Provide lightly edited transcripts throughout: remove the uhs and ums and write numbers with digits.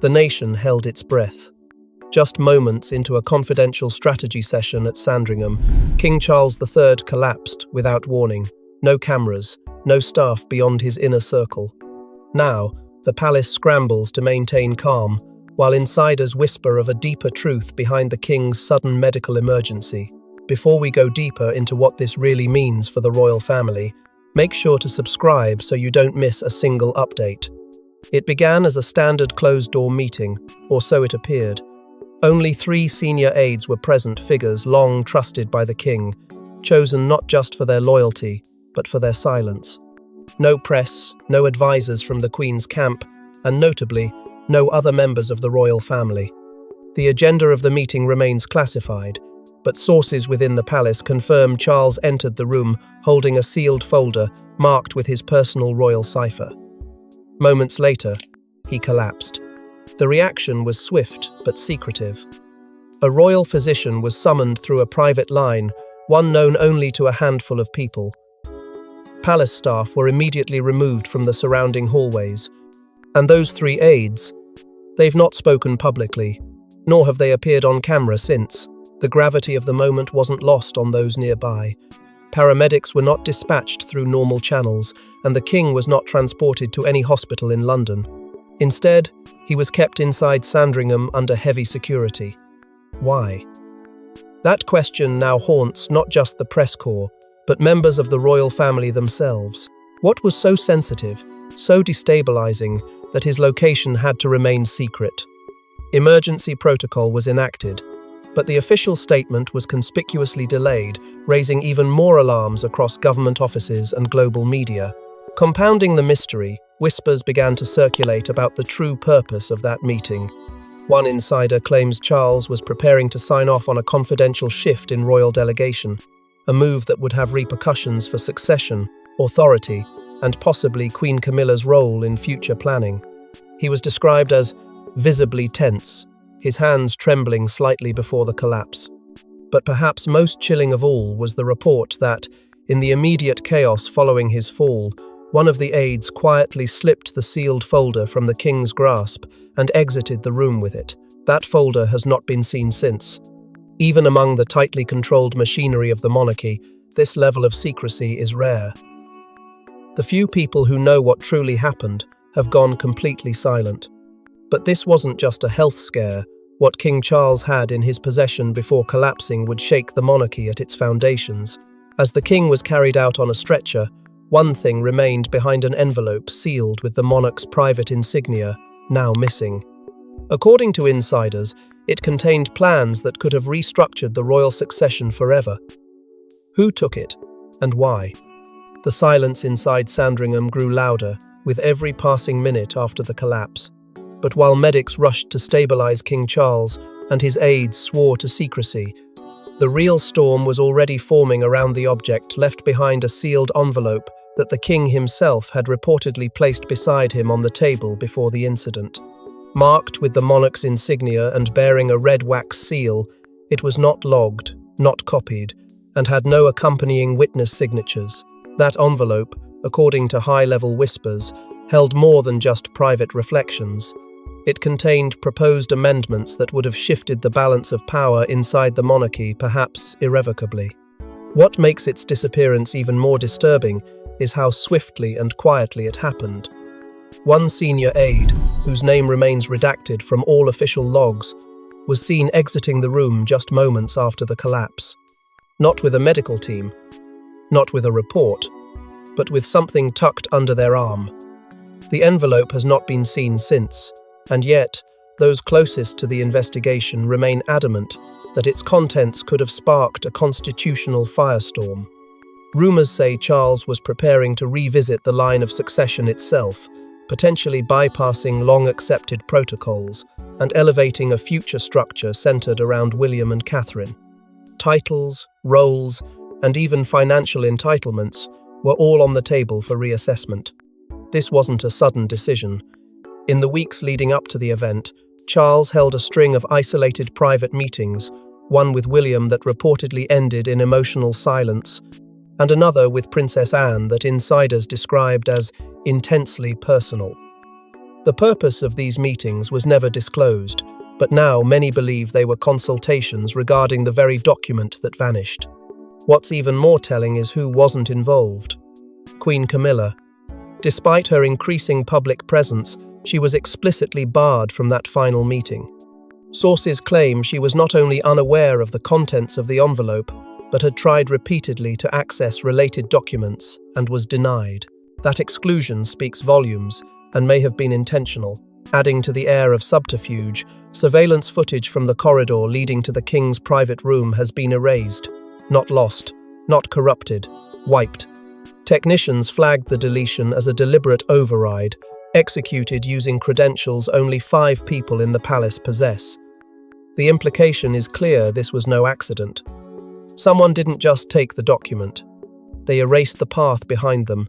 The nation held its breath. Just moments into a confidential strategy session at Sandringham, King Charles III collapsed without warning. No cameras, no staff beyond his inner circle. Now, the palace scrambles to maintain calm, while insiders whisper of a deeper truth behind the king's sudden medical emergency. Before we go deeper into what this really means for the royal family, make sure to subscribe so you don't miss a single update. It began as a standard closed-door meeting, or so it appeared. Only 3 senior aides were present, figures long trusted by the king, chosen not just for their loyalty, but for their silence. No press, no advisors from the Queen's camp, and notably, no other members of the royal family. The agenda of the meeting remains classified, but sources within the palace confirm Charles entered the room holding a sealed folder marked with his personal royal cipher. Moments later, he collapsed. The reaction was swift but secretive. A royal physician was summoned through a private line, one known only to a handful of people. Palace staff were immediately removed from the surrounding hallways. And those 3 aides, they've not spoken publicly, nor have they appeared on camera since. The gravity of the moment wasn't lost on those nearby. Paramedics were not dispatched through normal channels, and the king was not transported to any hospital in London. Instead, he was kept inside Sandringham under heavy security. Why? That question now haunts not just the press corps, but members of the royal family themselves. What was so sensitive, so destabilizing, that his location had to remain secret? Emergency protocol was enacted, but the official statement was conspicuously delayed, raising even more alarms across government offices and global media. Compounding the mystery, whispers began to circulate about the true purpose of that meeting. One insider claims Charles was preparing to sign off on a confidential shift in royal delegation, a move that would have repercussions for succession, authority, and possibly Queen Camilla's role in future planning. He was described as visibly tense, his hands trembling slightly before the collapse. But perhaps most chilling of all was the report that, in the immediate chaos following his fall, one of the aides quietly slipped the sealed folder from the king's grasp and exited the room with it. That folder has not been seen since. Even among the tightly controlled machinery of the monarchy, this level of secrecy is rare. The few people who know what truly happened have gone completely silent. But this wasn't just a health scare. What King Charles had in his possession before collapsing would shake the monarchy at its foundations. As the king was carried out on a stretcher, one thing remained behind an envelope sealed with the monarch's private insignia, now missing. According to insiders, it contained plans that could have restructured the royal succession forever. Who took it, and why? The silence inside Sandringham grew louder with every passing minute after the collapse. But while medics rushed to stabilize King Charles and his aides swore to secrecy, the real storm was already forming around the object left behind a sealed envelope that the king himself had reportedly placed beside him on the table before the incident. Marked with the monarch's insignia and bearing a red wax seal, it was not logged, not copied, and had no accompanying witness signatures. That envelope, according to high-level whispers, held more than just private reflections. It contained proposed amendments that would have shifted the balance of power inside the monarchy, perhaps irrevocably. What makes its disappearance even more disturbing is how swiftly and quietly it happened. One senior aide, whose name remains redacted from all official logs, was seen exiting the room just moments after the collapse. Not with a medical team, not with a report, but with something tucked under their arm. The envelope has not been seen since, and yet, those closest to the investigation remain adamant that its contents could have sparked a constitutional firestorm. Rumors say Charles was preparing to revisit the line of succession itself, potentially bypassing long-accepted protocols and elevating a future structure centered around William and Catherine. Titles, roles, and even financial entitlements were all on the table for reassessment. This wasn't a sudden decision. In the weeks leading up to the event, Charles held a string of isolated private meetings, one with William that reportedly ended in emotional silence, and another with Princess Anne that insiders described as intensely personal. The purpose of these meetings was never disclosed, but now many believe they were consultations regarding the very document that vanished. What's even more telling is who wasn't involved. Queen Camila. Despite her increasing public presence, she was explicitly barred from that final meeting. Sources claim she was not only unaware of the contents of the envelope, but had tried repeatedly to access related documents and was denied. That exclusion speaks volumes and may have been intentional, adding to the air of subterfuge. Surveillance footage from the corridor leading to the king's private room has been erased. Not lost, not corrupted, wiped. Technicians flagged the deletion as a deliberate override, executed using credentials only 5 people in the palace possess. The implication is clear: this was no accident. Someone didn't just take the document. They erased the path behind them.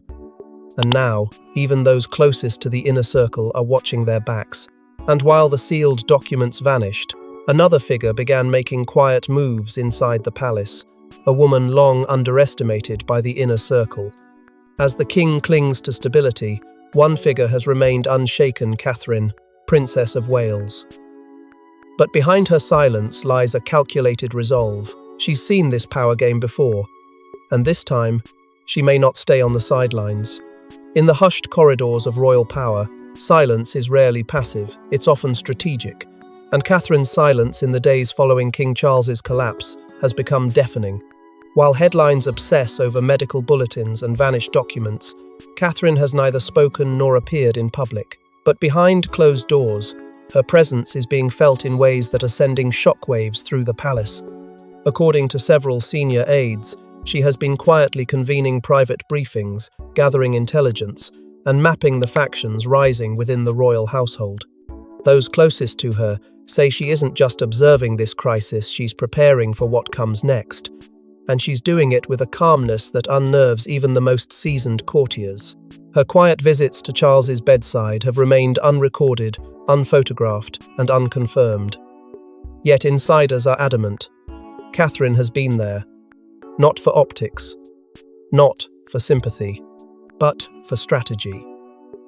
And now, even those closest to the inner circle are watching their backs. And while the sealed documents vanished, another figure began making quiet moves inside the palace, a woman long underestimated by the inner circle. As the king clings to stability, one figure has remained unshaken: Catherine, Princess of Wales. But behind her silence lies a calculated resolve. She's seen this power game before, and this time, she may not stay on the sidelines. In the hushed corridors of royal power, silence is rarely passive, it's often strategic, and Catherine's silence in the days following King Charles's collapse has become deafening. While headlines obsess over medical bulletins and vanished documents, Catherine has neither spoken nor appeared in public. But behind closed doors, her presence is being felt in ways that are sending shockwaves through the palace. According to several senior aides, she has been quietly convening private briefings, gathering intelligence, and mapping the factions rising within the royal household. Those closest to her say she isn't just observing this crisis, she's preparing for what comes next. And she's doing it with a calmness that unnerves even the most seasoned courtiers. Her quiet visits to Charles's bedside have remained unrecorded, unphotographed, and unconfirmed. Yet insiders are adamant. Catherine has been there, not for optics, not for sympathy, but for strategy.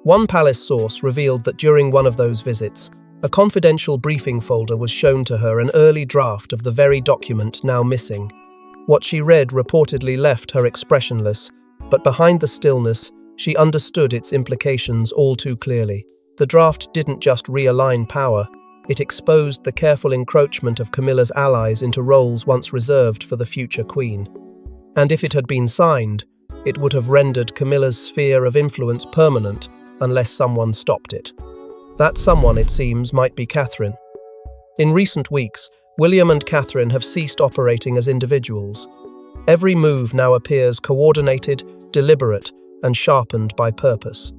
One palace source revealed that during one of those visits, a confidential briefing folder was shown to her, an early draft of the very document now missing. What she read reportedly left her expressionless, but behind the stillness, she understood its implications all too clearly. The draft didn't just realign power, it exposed the careful encroachment of Camilla's allies into roles once reserved for the future queen. And if it had been signed, it would have rendered Camilla's sphere of influence permanent unless someone stopped it. That someone, it seems, might be Catherine. In recent weeks, William and Catherine have ceased operating as individuals. Every move now appears coordinated, deliberate, and sharpened by purpose.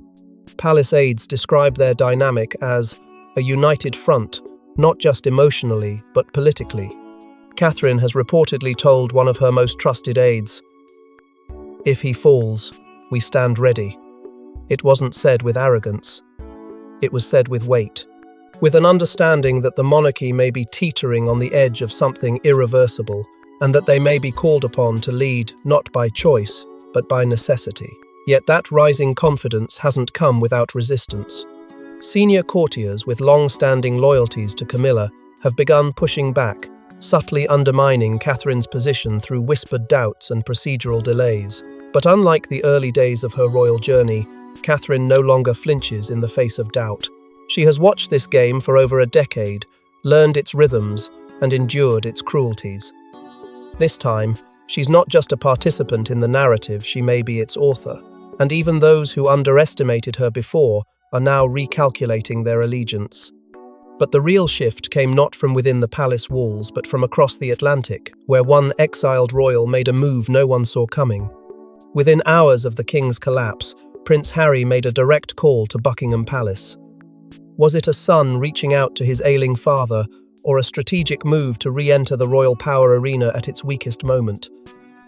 Palace aides describe their dynamic as a united front, not just emotionally, but politically. Catherine has reportedly told one of her most trusted aides, "If he falls, we stand ready." It wasn't said with arrogance. It was said with weight, with an understanding that the monarchy may be teetering on the edge of something irreversible, and that they may be called upon to lead not by choice, but by necessity. Yet that rising confidence hasn't come without resistance. Senior courtiers with long-standing loyalties to Camilla have begun pushing back, subtly undermining Catherine's position through whispered doubts and procedural delays. But unlike the early days of her royal journey, Catherine no longer flinches in the face of doubt. She has watched this game for over a decade, learned its rhythms, and endured its cruelties. This time, she's not just a participant in the narrative, she may be its author. And even those who underestimated her before are now recalculating their allegiance. But the real shift came not from within the palace walls, but from across the Atlantic, where one exiled royal made a move no one saw coming. Within hours of the king's collapse, Prince Harry made a direct call to Buckingham Palace. Was it a son reaching out to his ailing father, or a strategic move to re-enter the royal power arena at its weakest moment?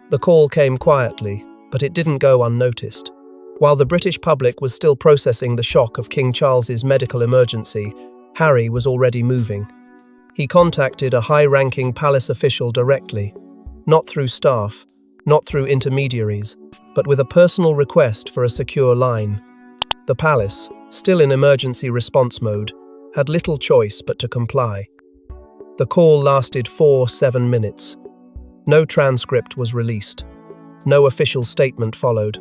The call came quietly, but it didn't go unnoticed. While the British public was still processing the shock of King Charles's medical emergency, Harry was already moving. He contacted a high-ranking palace official directly, not through staff, not through intermediaries, but with a personal request for a secure line. The palace, still in emergency response mode, had little choice but to comply. The call lasted 7 minutes. No transcript was released. No official statement followed.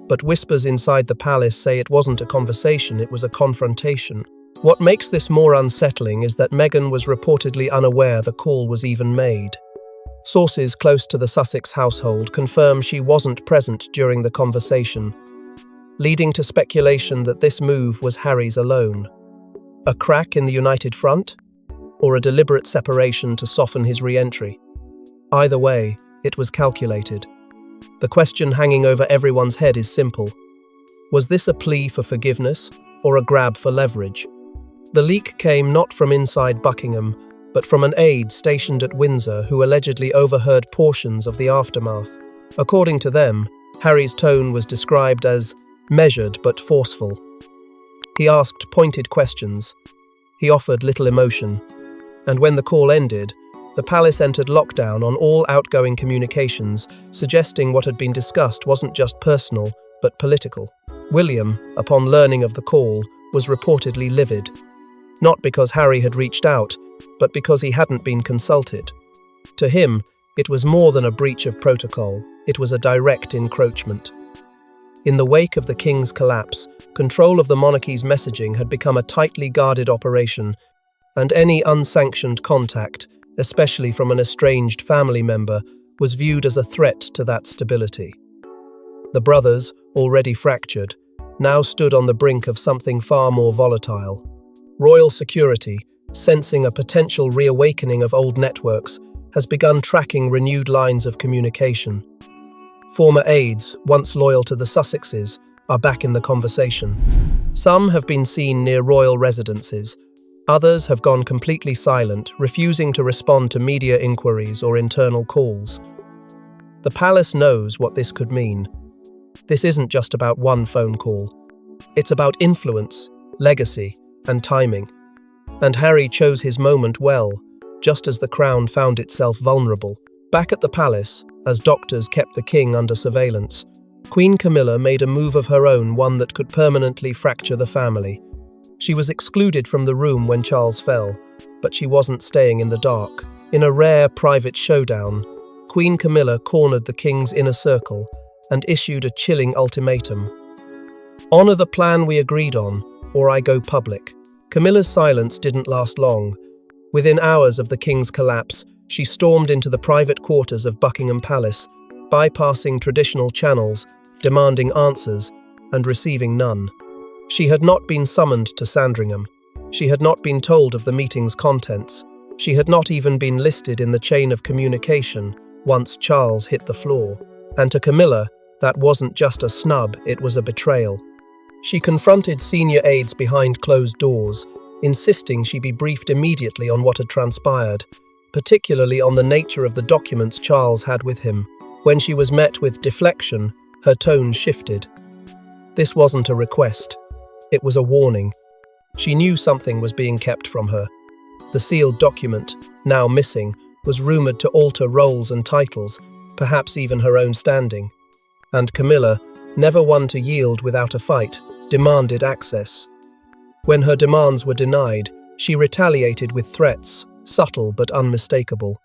But whispers inside the palace say it wasn't a conversation, it was a confrontation. What makes this more unsettling is that Meghan was reportedly unaware the call was even made. Sources close to the Sussex household confirm she wasn't present during the conversation, leading to speculation that this move was Harry's alone. A crack in the united front? Or a deliberate separation to soften his re-entry? Either way, it was calculated. The question hanging over everyone's head is simple. Was this a plea for forgiveness or a grab for leverage? The leak came not from inside Buckingham, but from an aide stationed at Windsor who allegedly overheard portions of the aftermath. According to them, Harry's tone was described as measured but forceful. He asked pointed questions. He offered little emotion. And when the call ended, the palace entered lockdown on all outgoing communications, suggesting what had been discussed wasn't just personal, but political. William, upon learning of the call, was reportedly livid. Not because Harry had reached out, but because he hadn't been consulted. To him, it was more than a breach of protocol, it was a direct encroachment. In the wake of the king's collapse, control of the monarchy's messaging had become a tightly guarded operation, and any unsanctioned contact, especially from an estranged family member, was viewed as a threat to that stability. The brothers, already fractured, now stood on the brink of something far more volatile. Royal security, sensing a potential reawakening of old networks, has begun tracking renewed lines of communication. Former aides, once loyal to the Sussexes, are back in the conversation. Some have been seen near royal residences. Others have gone completely silent, refusing to respond to media inquiries or internal calls. The palace knows what this could mean. This isn't just about one phone call. It's about influence, legacy, and timing. And Harry chose his moment well, just as the crown found itself vulnerable. Back at the palace, as doctors kept the king under surveillance, Queen Camilla made a move of her own, one that could permanently fracture the family. She was excluded from the room when Charles fell, but she wasn't staying in the dark. In a rare private showdown, Queen Camilla cornered the king's inner circle and issued a chilling ultimatum. "Honor the plan we agreed on, or I go public." Camilla's silence didn't last long. Within hours of the king's collapse, she stormed into the private quarters of Buckingham Palace, bypassing traditional channels, demanding answers, and receiving none. She had not been summoned to Sandringham. She had not been told of the meeting's contents. She had not even been listed in the chain of communication once Charles hit the floor. And to Camilla, that wasn't just a snub, it was a betrayal. She confronted senior aides behind closed doors, insisting she be briefed immediately on what had transpired, particularly on the nature of the documents Charles had with him. When she was met with deflection, her tone shifted. This wasn't a request. It was a warning. She knew something was being kept from her. The sealed document, now missing, was rumoured to alter roles and titles, perhaps even her own standing. And Camilla, never one to yield without a fight, demanded access. When her demands were denied, she retaliated with threats, subtle but unmistakable.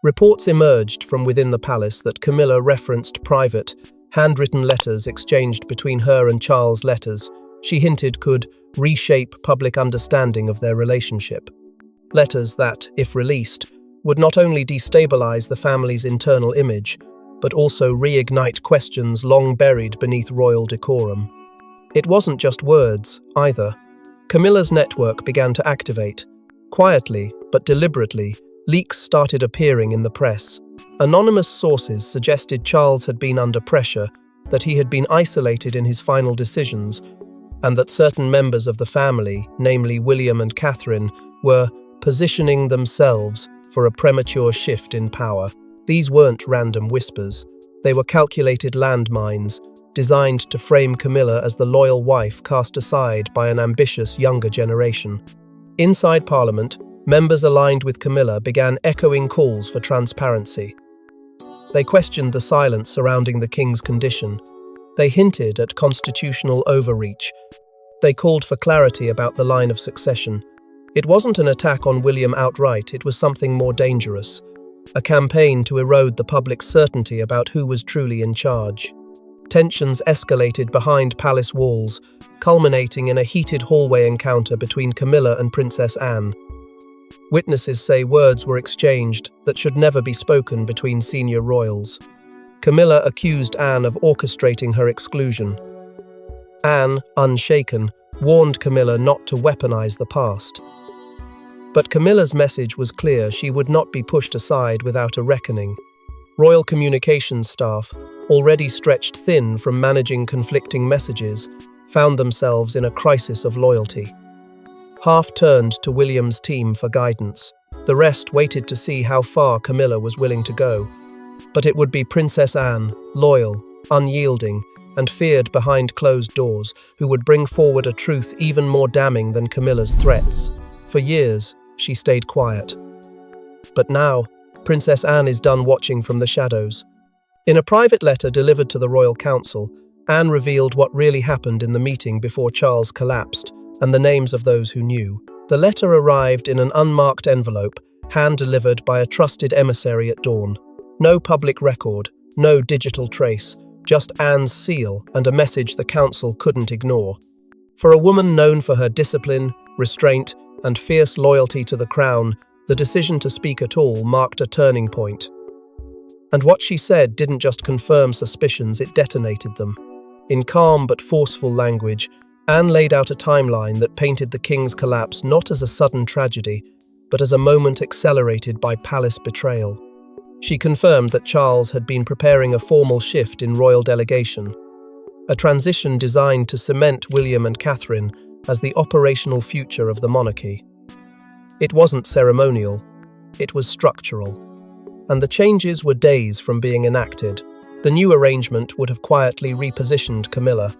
Reports emerged from within the palace that Camilla referenced private, handwritten letters exchanged between her and Charles. Letters she hinted could reshape public understanding of their relationship. Letters that, if released, would not only destabilize the family's internal image, but also reignite questions long buried beneath royal decorum. It wasn't just words, either. Camilla's network began to activate. Quietly, but deliberately, leaks started appearing in the press. Anonymous sources suggested Charles had been under pressure, that he had been isolated in his final decisions, and that certain members of the family, namely William and Catherine, were positioning themselves for a premature shift in power. These weren't random whispers. They were calculated landmines, designed to frame Camilla as the loyal wife cast aside by an ambitious younger generation. Inside Parliament, members aligned with Camilla began echoing calls for transparency. They questioned the silence surrounding the king's condition. They hinted at constitutional overreach, They called for clarity about the line of succession. It wasn't an attack on William outright, it was something more dangerous. A campaign to erode the public's certainty about who was truly in charge. Tensions escalated behind palace walls, culminating in a heated hallway encounter between Camilla and Princess Anne. Witnesses say words were exchanged that should never be spoken between senior royals. Camilla accused Anne of orchestrating her exclusion. Anne, unshaken, warned Camilla not to weaponize the past. But Camilla's message was clear: she would not be pushed aside without a reckoning. Royal communications staff, already stretched thin from managing conflicting messages, found themselves in a crisis of loyalty. Half turned to William's team for guidance. The rest waited to see how far Camilla was willing to go. But it would be Princess Anne, loyal, unyielding, and feared behind closed doors, who would bring forward a truth even more damning than Camilla's threats. For years, she stayed quiet. But now, Princess Anne is done watching from the shadows. In a private letter delivered to the Royal Council, Anne revealed what really happened in the meeting before Charles collapsed, and the names of those who knew. The letter arrived in an unmarked envelope, hand-delivered by a trusted emissary at dawn. No public record, no digital trace, just Anne's seal and a message the council couldn't ignore. For a woman known for her discipline, restraint, and fierce loyalty to the crown, the decision to speak at all marked a turning point. And what she said didn't just confirm suspicions, it detonated them. In calm but forceful language, Anne laid out a timeline that painted the king's collapse not as a sudden tragedy, but as a moment accelerated by palace betrayal. She confirmed that Charles had been preparing a formal shift in royal delegation, a transition designed to cement William and Catherine as the operational future of the monarchy. It wasn't ceremonial, it was structural. And the changes were days from being enacted. The new arrangement would have quietly repositioned Camilla,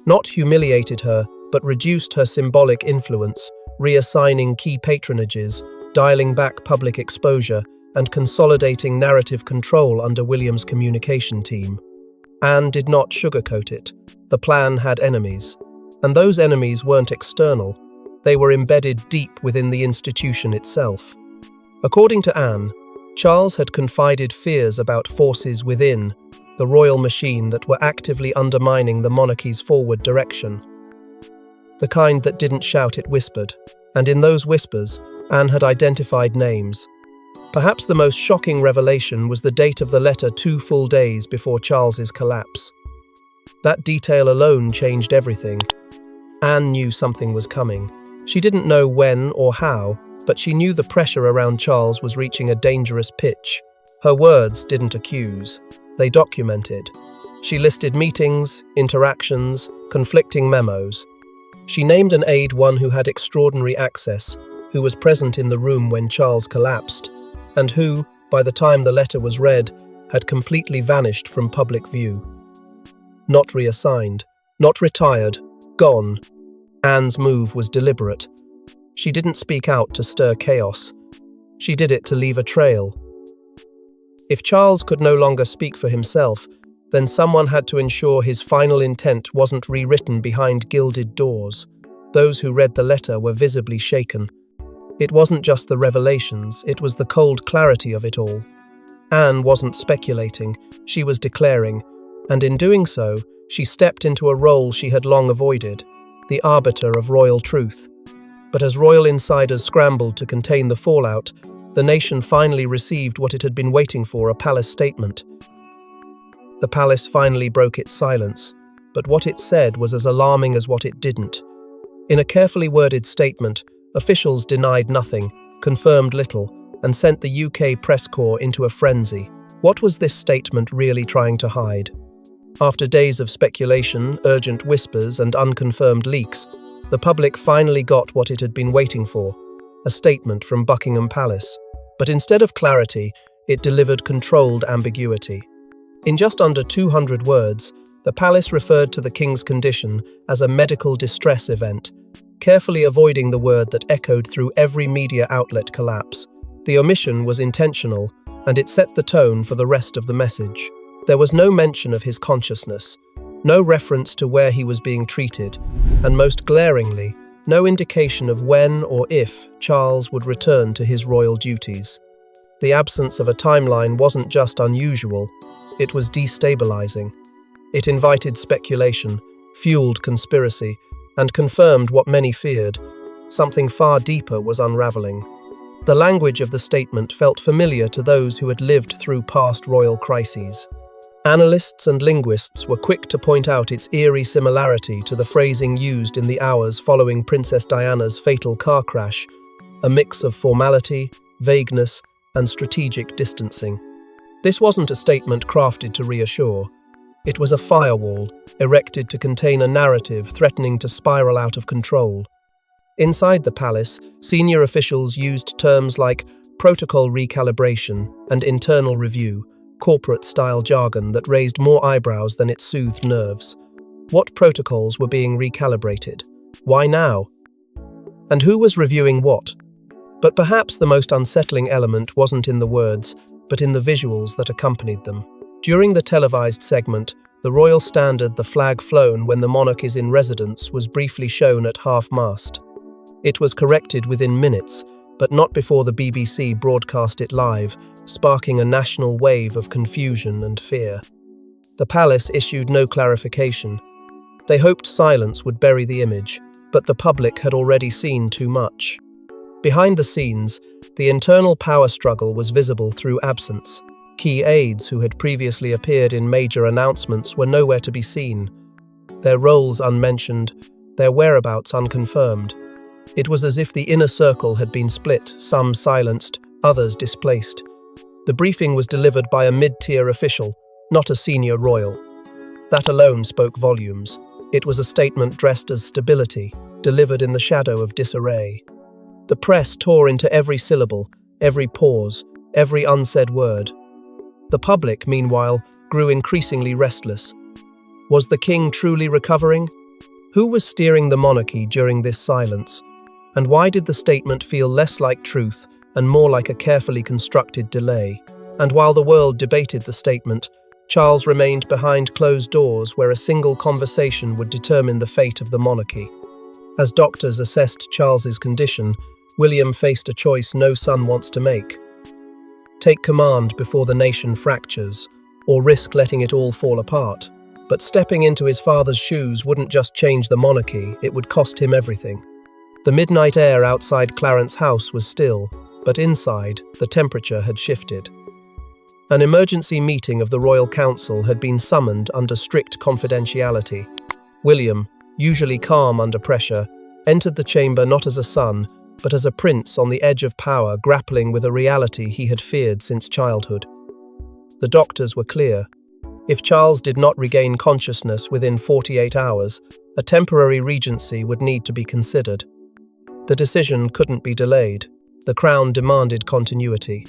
not humiliated her, but reduced her symbolic influence, reassigning key patronages, dialing back public exposure, and consolidating narrative control under William's communication team. Anne did not sugarcoat it. The plan had enemies. And those enemies weren't external. They were embedded deep within the institution itself. According to Anne, Charles had confided fears about forces within the royal machine that were actively undermining the monarchy's forward direction. The kind that didn't shout, it whispered. And in those whispers, Anne had identified names. Perhaps the most shocking revelation was the date of the letter 2 full days before Charles's collapse. That detail alone changed everything. Anne knew something was coming. She didn't know when or how, but she knew the pressure around Charles was reaching a dangerous pitch. Her words didn't accuse, they documented. She listed meetings, interactions, conflicting memos. She named an aide, one who had extraordinary access, who was present in the room when Charles collapsed, and who, by the time the letter was read, had completely vanished from public view. Not reassigned, not retired, gone. Anne's move was deliberate. She didn't speak out to stir chaos. She did it to leave a trail. If Charles could no longer speak for himself, then someone had to ensure his final intent wasn't rewritten behind gilded doors. Those who read the letter were visibly shaken. It wasn't just the revelations, it was the cold clarity of it all. Anne wasn't speculating, she was declaring, and in doing so, she stepped into a role she had long avoided, the arbiter of royal truth. But as royal insiders scrambled to contain the fallout, the nation finally received what it had been waiting for, a palace statement. The palace finally broke its silence, but what it said was as alarming as what it didn't. In a carefully worded statement, officials denied nothing, confirmed little, and sent the UK press corps into a frenzy. What was this statement really trying to hide? After days of speculation, urgent whispers, and unconfirmed leaks, the public finally got what it had been waiting for, a statement from Buckingham Palace. But instead of clarity, it delivered controlled ambiguity. In just under 200 words, the palace referred to the king's condition as a medical distress event, carefully avoiding the word that echoed through every media outlet: collapse. The omission was intentional, and it set the tone for the rest of the message. There was no mention of his consciousness, No reference to where he was being treated, and most glaringly, no indication of when or if Charles would return to his royal duties. The absence of a timeline wasn't just unusual, it was destabilizing. It invited speculation, fueled conspiracy, and confirmed what many feared. Something far deeper was unraveling. The language of the statement felt familiar to those who had lived through past royal crises. Analysts and linguists were quick to point out its eerie similarity to the phrasing used in the hours following Princess Diana's fatal car crash, a mix of formality, vagueness, and strategic distancing. This wasn't a statement crafted to reassure. It was a firewall, erected to contain a narrative threatening to spiral out of control. Inside the palace, senior officials used terms like protocol recalibration and internal review, corporate-style jargon that raised more eyebrows than it soothed nerves. What protocols were being recalibrated? Why now? And who was reviewing what? But perhaps the most unsettling element wasn't in the words, but in the visuals that accompanied them. During the televised segment, the royal standard, the flag flown when the monarch is in residence, was briefly shown at half-mast. It was corrected within minutes, but not before the BBC broadcast it live, sparking a national wave of confusion and fear. The palace issued no clarification. They hoped silence would bury the image, but the public had already seen too much. Behind the scenes, the internal power struggle was visible through absence. Key aides who had previously appeared in major announcements were nowhere to be seen, their roles unmentioned, their whereabouts unconfirmed. It was as if the inner circle had been split, some silenced, others displaced. The briefing was delivered by a mid-tier official, not a senior royal. That alone spoke volumes. It was a statement dressed as stability, delivered in the shadow of disarray. The press tore into every syllable, every pause, every unsaid word. The public, meanwhile, grew increasingly restless. Was the king truly recovering? Who was steering the monarchy during this silence? And why did the statement feel less like truth and more like a carefully constructed delay? And while the world debated the statement, Charles remained behind closed doors where a single conversation would determine the fate of the monarchy. As doctors assessed Charles's condition, William faced a choice no son wants to make. Take command before the nation fractures, or risk letting it all fall apart. But stepping into his father's shoes wouldn't just change the monarchy, it would cost him everything. The midnight air outside Clarence House was still, but inside, the temperature had shifted. An emergency meeting of the Royal Council had been summoned under strict confidentiality. William, usually calm under pressure, entered the chamber not as a son, but as a prince on the edge of power, grappling with a reality he had feared since childhood. The doctors were clear. If Charles did not regain consciousness within 48 hours, a temporary regency would need to be considered. The decision couldn't be delayed. The Crown demanded continuity.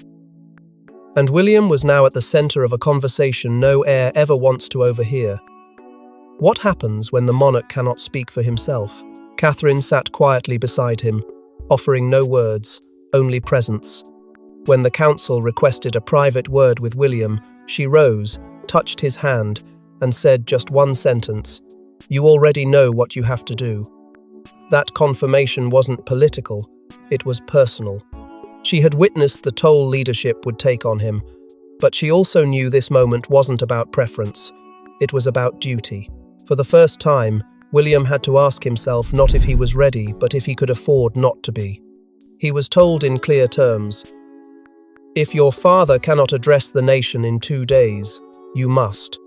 And William was now at the center of a conversation no heir ever wants to overhear. What happens when the monarch cannot speak for himself? Catherine sat quietly beside him, offering no words, only presence. When the council requested a private word with William, she rose, touched his hand, and said just one sentence, "You already know what you have to do." That confirmation wasn't political, it was personal. She had witnessed the toll leadership would take on him, but she also knew this moment wasn't about preference, it was about duty. For the first time, William had to ask himself not if he was ready, but if he could afford not to be. He was told in clear terms, "If your father cannot address the nation in 2 days, you must."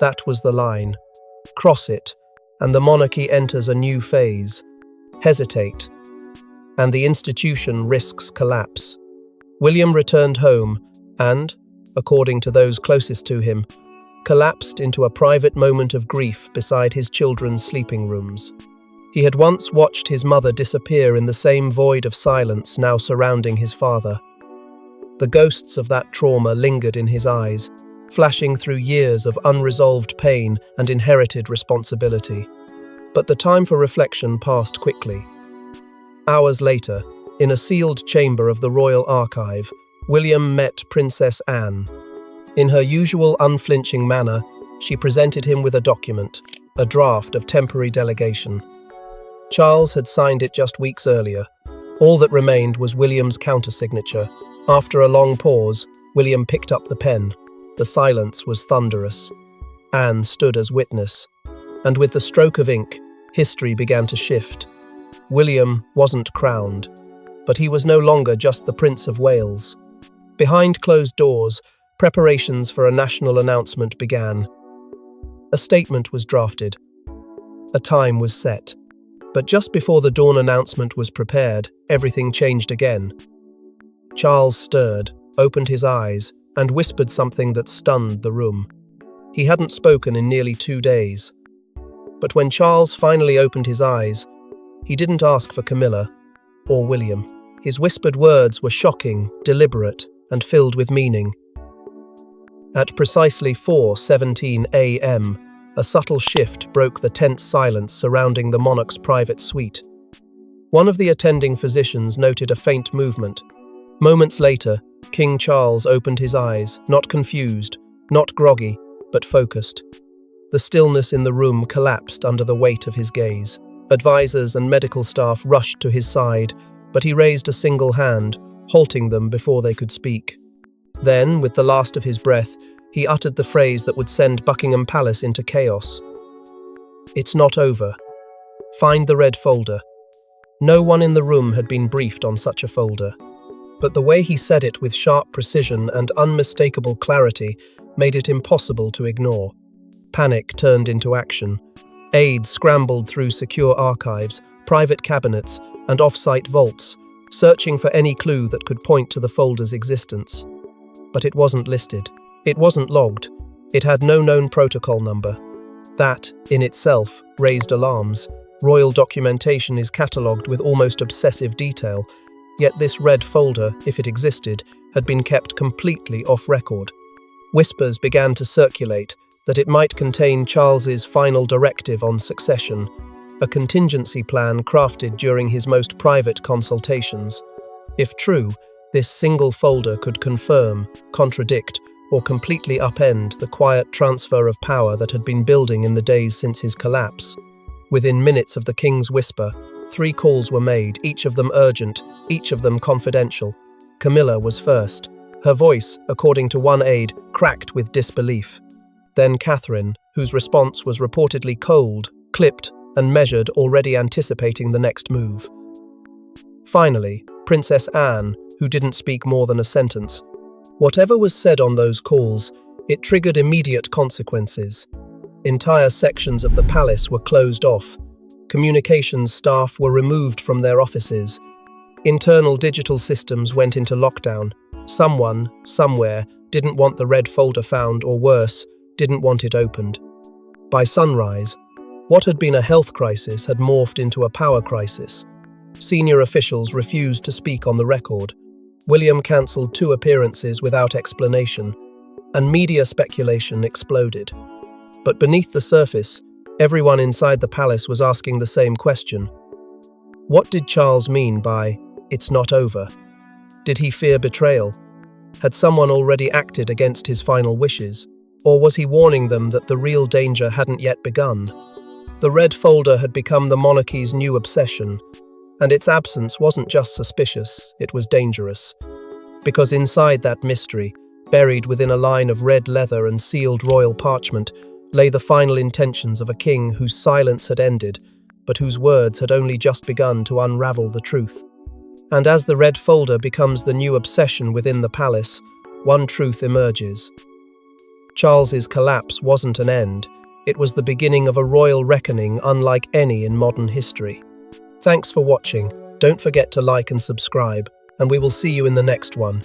That was the line. Cross it, and the monarchy enters a new phase. Hesitate, and the institution risks collapse. William returned home and, according to those closest to him, collapsed into a private moment of grief beside his children's sleeping rooms. He had once watched his mother disappear in the same void of silence now surrounding his father. The ghosts of that trauma lingered in his eyes, flashing through years of unresolved pain and inherited responsibility. But the time for reflection passed quickly. Hours later, in a sealed chamber of the Royal Archive, William met Princess Anne. In her usual unflinching manner, she presented him with a document, a draft of temporary delegation. Charles had signed it just weeks earlier. All that remained was William's countersignature. After a long pause, William picked up the pen. The silence was thunderous. Anne stood as witness, and with the stroke of ink, history began to shift. William wasn't crowned, but he was no longer just the Prince of Wales. Behind closed doors, preparations for a national announcement began. A statement was drafted. A time was set. But just before the dawn announcement was prepared, everything changed again. Charles stirred, opened his eyes, and whispered something that stunned the room. He hadn't spoken in nearly 2 days. But when Charles finally opened his eyes, he didn't ask for Camilla or William. His whispered words were shocking, deliberate, and filled with meaning. At precisely 4:17 a.m., a subtle shift broke the tense silence surrounding the monarch's private suite. One of the attending physicians noted a faint movement. Moments later, King Charles opened his eyes, not confused, not groggy, but focused. The stillness in the room collapsed under the weight of his gaze. Advisors and medical staff rushed to his side, but he raised a single hand, halting them before they could speak. Then, with the last of his breath, he uttered the phrase that would send Buckingham Palace into chaos. "It's not over. Find the red folder." No one in the room had been briefed on such a folder, but the way he said it with sharp precision and unmistakable clarity made it impossible to ignore. Panic turned into action. Aides scrambled through secure archives, private cabinets, and off-site vaults, searching for any clue that could point to the folder's existence. But it wasn't listed. It wasn't logged. It had no known protocol number. That, in itself, raised alarms. Royal documentation is catalogued with almost obsessive detail, yet this red folder, if it existed, had been kept completely off record. Whispers began to circulate that it might contain Charles's final directive on succession, a contingency plan crafted during his most private consultations. If true, this single folder could confirm, contradict, or completely upend the quiet transfer of power that had been building in the days since his collapse. Within minutes of the king's whisper, 3 calls were made, each of them urgent, each of them confidential. Camilla was first. Her voice, according to one aide, cracked with disbelief. Then Catherine, whose response was reportedly cold, clipped, and measured, already anticipating the next move. Finally, Princess Anne, who didn't speak more than a sentence. Whatever was said on those calls, it triggered immediate consequences. Entire sections of the palace were closed off. Communications staff were removed from their offices. Internal digital systems went into lockdown. Someone, somewhere, didn't want the red folder found, or worse, didn't want it opened. By sunrise, what had been a health crisis had morphed into a power crisis. Senior officials refused to speak on the record. William cancelled 2 appearances without explanation, and media speculation exploded. But beneath the surface, everyone inside the palace was asking the same question. What did Charles mean by, "It's not over"? Did he fear betrayal? Had someone already acted against his final wishes? Or was he warning them that the real danger hadn't yet begun? The red folder had become the monarchy's new obsession, and its absence wasn't just suspicious, it was dangerous. Because inside that mystery, buried within a line of red leather and sealed royal parchment, lay the final intentions of a king whose silence had ended, but whose words had only just begun to unravel the truth. And as the red folder becomes the new obsession within the palace, one truth emerges. Charles's collapse wasn't an end, it was the beginning of a royal reckoning unlike any in modern history. Thanks for watching. Don't forget to like and subscribe, and we will see you in the next one.